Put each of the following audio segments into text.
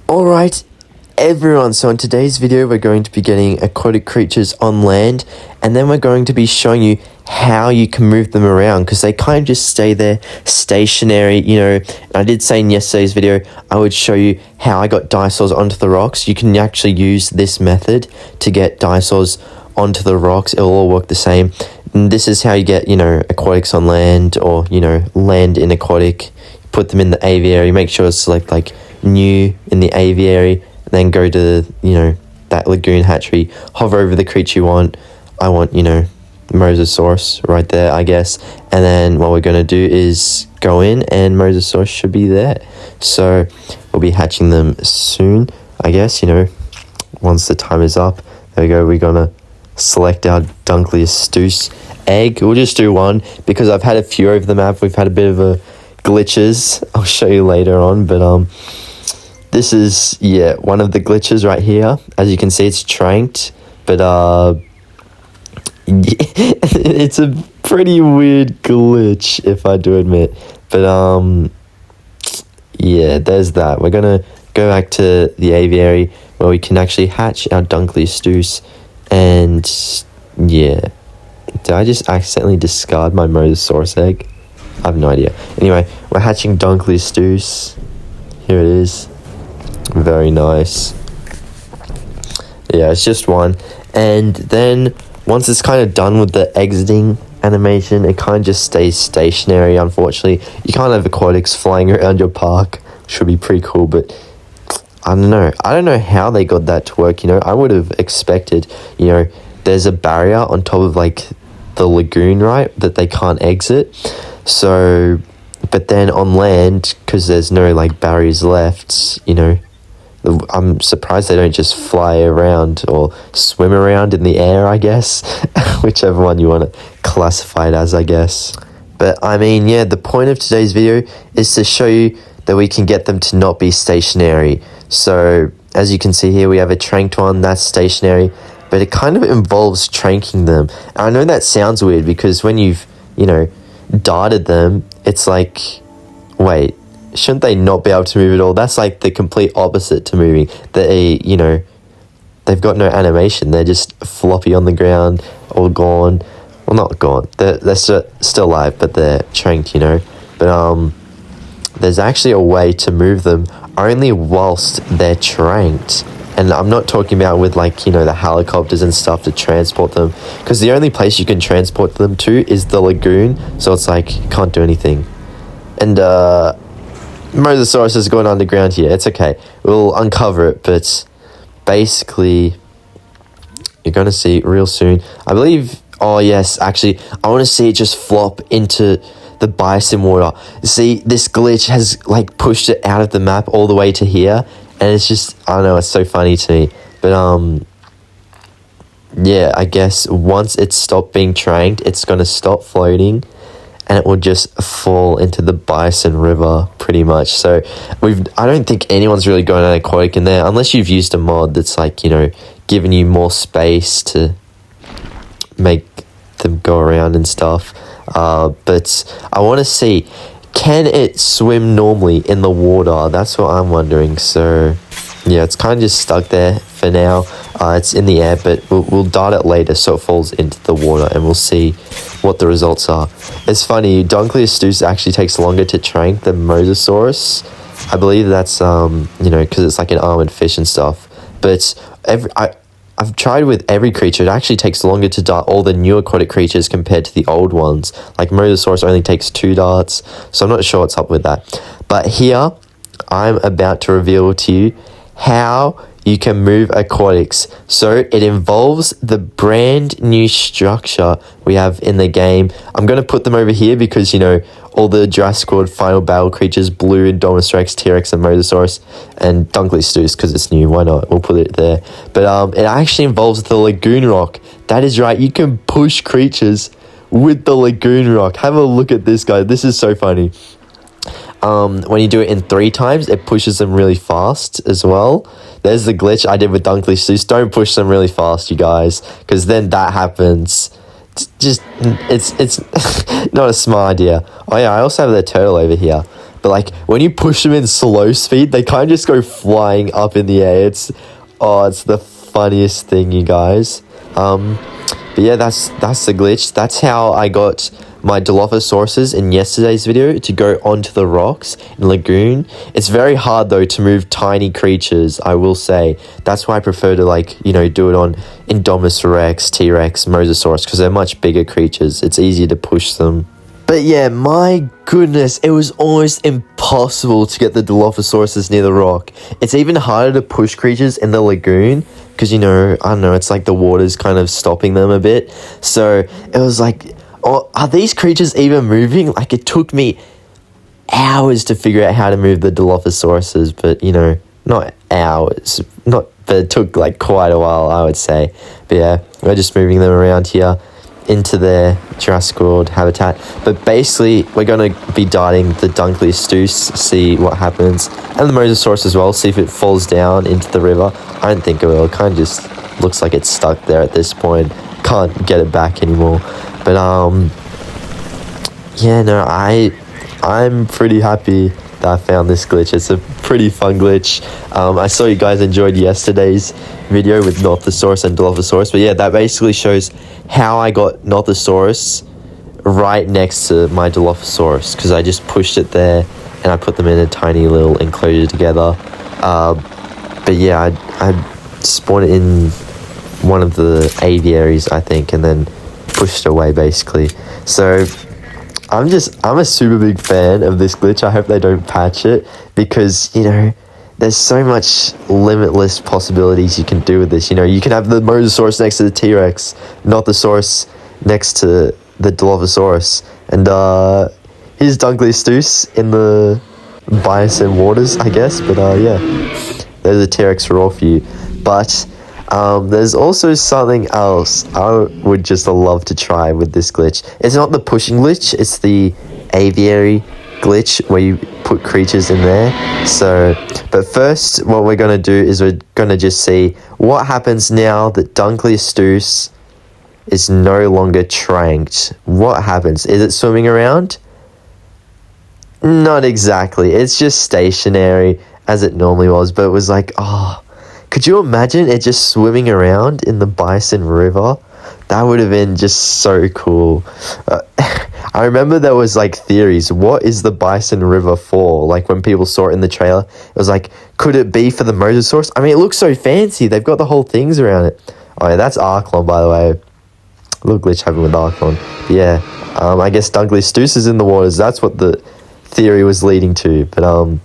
Alright everyone, so in today's video we're going to be getting aquatic creatures on land, and then we're going to be showing you how you can move them around, because they kind of just stay there stationary, you know. I did say in yesterday's video I would show you how I got dinosaurs onto the rocks. You can actually use this method to get dinosaurs onto the rocks. It'll all work the same. And this is how you get, you know, aquatics on land, or, you know, land in aquatic. Put them in the aviary, make sure it's select like new in the aviary, and then go to, you know, that lagoon hatchery, hover over the creature you want. I want, you know, Mosasaurus right there, I guess. And then what we're going to do is go in, and Mosasaurus should be there. So we'll be hatching them soon, I guess, you know, once the time is up. There we go, we're going to select our Dunkleosteus egg. We'll just do one, because I've had a few over the map. We've had a bit of a glitches. I'll show you later on, but this is, yeah, one of the glitches right here. As you can see, it's tranked, but it's a pretty weird glitch, if I do admit. But yeah, there's that. We're gonna go back to the aviary where we can actually hatch our Dunkleosteus. And yeah, did I just accidentally discard my Mosasaurus egg? I have no idea. Anyway, we're hatching Dunkleosteus. Here it is. Very nice. Yeah, it's just one. And then once it's kind of done with the exiting animation, it kind of just stays stationary, unfortunately. You can't have aquatics flying around your park. Should be pretty cool, but I don't know. I don't know how they got that to work, you know. I would have expected, you know, there's a barrier on top of like the lagoon, right, that they can't exit. So, but then on land, because there's no like barriers left, you know, I'm surprised they don't just fly around or swim around in the air, I guess. Whichever one you want to classify it as, I guess. But I mean, yeah, the point of today's video is to show you that we can get them to not be stationary. So as you can see here, we have a tranked one that's stationary, but it kind of involves tranking them. And I know that sounds weird, because when you've, you know, darted them, it's like, wait, shouldn't they not be able to move at all? That's like the complete opposite to moving. They, you know, they've got no animation. They're just floppy on the ground, all gone. Well, not gone. They're still alive, but they're tranked, you know. But there's actually a way to move them only whilst they're tranked. And I'm not talking about with, like, you know, the helicopters and stuff to transport them, because the only place you can transport them to is the lagoon. So it's like, you can't do anything. And Mosasaurus is going underground here. It's okay, we'll uncover it. But basically, you're going to see real soon, I believe. Oh yes, actually, I want to see it just flop into the bison water. See, this glitch has like pushed it out of the map all the way to here, and it's just, I don't know, it's so funny to me. But yeah, I guess once it's stopped being tranked, it's going to stop floating, and it will just fall into the bison river, pretty much. So I don't think anyone's really going on aquatic in there, unless you've used a mod that's like, you know, giving you more space to make them go around and stuff. But I want to see, can it swim normally in the water? That's what I'm wondering. So yeah, it's kind of just stuck there for now. It's in the air, but we'll dart it later so it falls into the water, and we'll see what the results are. It's funny, Dunkleosteus actually takes longer to trank than Mosasaurus. I believe that's you know, because it's like an armored fish and stuff. But I've tried with every creature. It actually takes longer to dart all the new aquatic creatures compared to the old ones. Like Mosasaurus only takes 2 darts, so I'm not sure what's up with that. But here, I'm about to reveal to you how you can move aquatics. So it involves the brand new structure we have in the game. I'm going to put them over here because, you know, all the Jurassic World final battle creatures, Blue, Indominus Rex, T-Rex, and Mosasaurus, and Dunkleosteus, because it's new, why not? We'll put it there. But it actually involves the lagoon rock. That is right, you can push creatures with the lagoon rock. Have a look at this, guy. This is so funny. When you do it in 3 times, it pushes them really fast as well. There's the glitch I did with Dunkleosteus. Don't push them really fast, you guys, because then that happens. It's not a smart idea. Oh yeah, I also have the turtle over here. but like when you push them in slow speed, they kind of just go flying up in the air. It's the funniest thing, you guys. But yeah, that's the glitch. That's how I got my Dilophosauruses in yesterday's video to go onto the rocks in the lagoon. It's very hard though to move tiny creatures, I will say. That's why I prefer to, like, you know, do it on Indominus Rex, T-Rex, Mosasaurus, because they're much bigger creatures. It's easier to push them. But yeah, my goodness, it was almost impossible to get the Dilophosauruses near the rock. It's even harder to push creatures in the lagoon because, you know, I don't know, it's like the water's kind of stopping them a bit. So it was like, oh, are these creatures even moving? Like, it took me hours to figure out how to move the Dilophosauruses, but, you know, not hours, but it took like quite a while, I would say. But yeah, we're just moving them around here into their Jurassic World habitat. But basically, we're going to be darting the Dunkleosteus, see what happens, and the Mosasaurus as well, see if it falls down into the river. I don't think it will. It kind of just looks like it's stuck there at this point. Can't get it back anymore. But yeah, no, I'm pretty happy that I found this glitch. It's a pretty fun glitch. I saw you guys enjoyed yesterday's video with Nothosaurus and Dilophosaurus, but yeah, that basically shows how I got Nothosaurus right next to my Dilophosaurus, because I just pushed it there and I put them in a tiny little enclosure together. But yeah, I spawned it in one of the aviaries, I think, and then pushed it away basically. So I'm a super big fan of this glitch. I hope they don't patch it, because, you know, there's so much limitless possibilities you can do with this. You know, you can have the Mosasaurus next to the T-Rex, Nothosaurus next to the Dilophosaurus, and here's Dunkleosteus in the bison waters, I guess. But yeah, there's a T-Rex raw for you. But there's also something else I would just love to try with this glitch. It's not the pushing glitch, it's the aviary glitch where you put creatures in there. So, but first, what we're going to do is we're going to just see what happens now that Dunkleosteus is no longer tranked. What happens? Is it swimming around? Not exactly. It's just stationary as it normally was, but it was like, oh, could you imagine it just swimming around in the Bison River? That would have been just so cool. I remember there was like theories. What is the Bison River for? Like when people saw it in the trailer, it was like, could it be for the Mosasaurus? I mean, it looks so fancy. They've got the whole things around it. Oh yeah, that's ARCHELON, by the way. Little glitch happened with ARCHELON. But yeah, I guess Dunkleosteus is in the waters. That's what the theory was leading to. But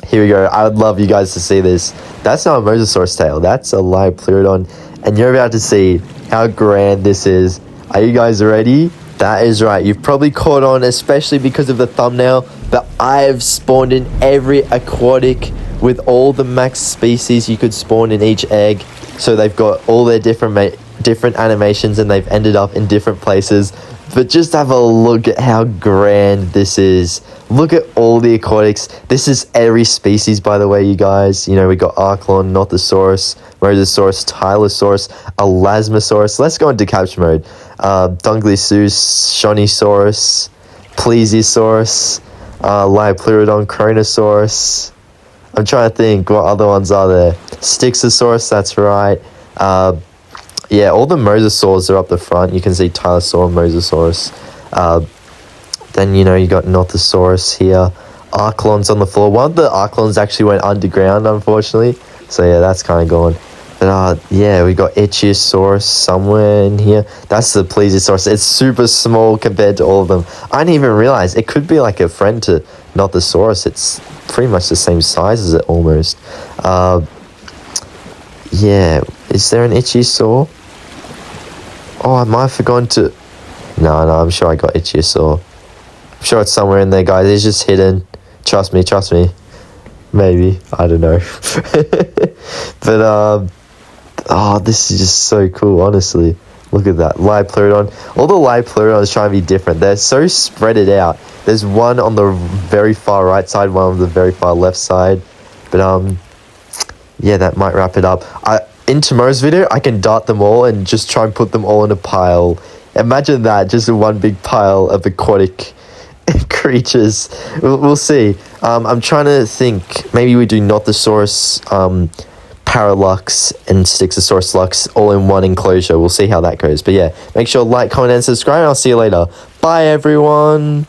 here we go. I would love you guys to see this. That's not a Mosasaurus tail. That's a Liopleurodon. And you're about to see how grand this is. Are you guys ready? That is right. You've probably caught on, especially because of the thumbnail, but I've spawned in every aquatic with all the max species you could spawn in each egg. So they've got all their different animations and they've ended up in different places. But just have a look at how grand this is. Look at all the aquatics. This is every species, by the way, you guys. You know, we got ARCHELON, Nothosaurus, Mosasaurus, Tylosaurus, Elasmosaurus. Let's go into capture mode. Dunkleosteus, Shonisaurus, Plesiosaurus, Liopleurodon, Kronosaurus. I'm trying to think what other ones are there. Styxosaurus, that's right. Yeah, all the mosasaurs are up the front. You can see Tylosaur and Mosasaurus. Then, you know, you got Nothosaurus here. ARCHELON's on the floor. One of the ARCHELONs actually went underground, unfortunately. So, yeah, that's kind of gone. But, yeah, we got Ichthyosaurus somewhere in here. That's the Plesiosaurus. It's super small compared to all of them. I didn't even realize. It could be like a friend to Nothosaurus. It's pretty much the same size as it, almost. Yeah, is there an Ichthyosaur? Oh, I might have forgotten to... No, I'm sure I got Ichthyosaur. I'm sure it's somewhere in there, guys. It's just hidden. Trust me. Maybe. I don't know. But, oh, this is just so cool, honestly. Look at that. Liopleurodon. All the Liopleurodons try to be different. They're so spreaded out. There's one on the very far right side, one on the very far left side. But, yeah, that might wrap it up. In tomorrow's video, I can dart them all and just try and put them all in a pile. Imagine that, just one big pile of aquatic creatures. We'll see. I'm trying to think. Maybe we do Nothosaurus, Paralux, and Styxosaurus Lux all in one enclosure. We'll see how that goes. But yeah, make sure to like, comment, and subscribe. I'll see you later. Bye, everyone.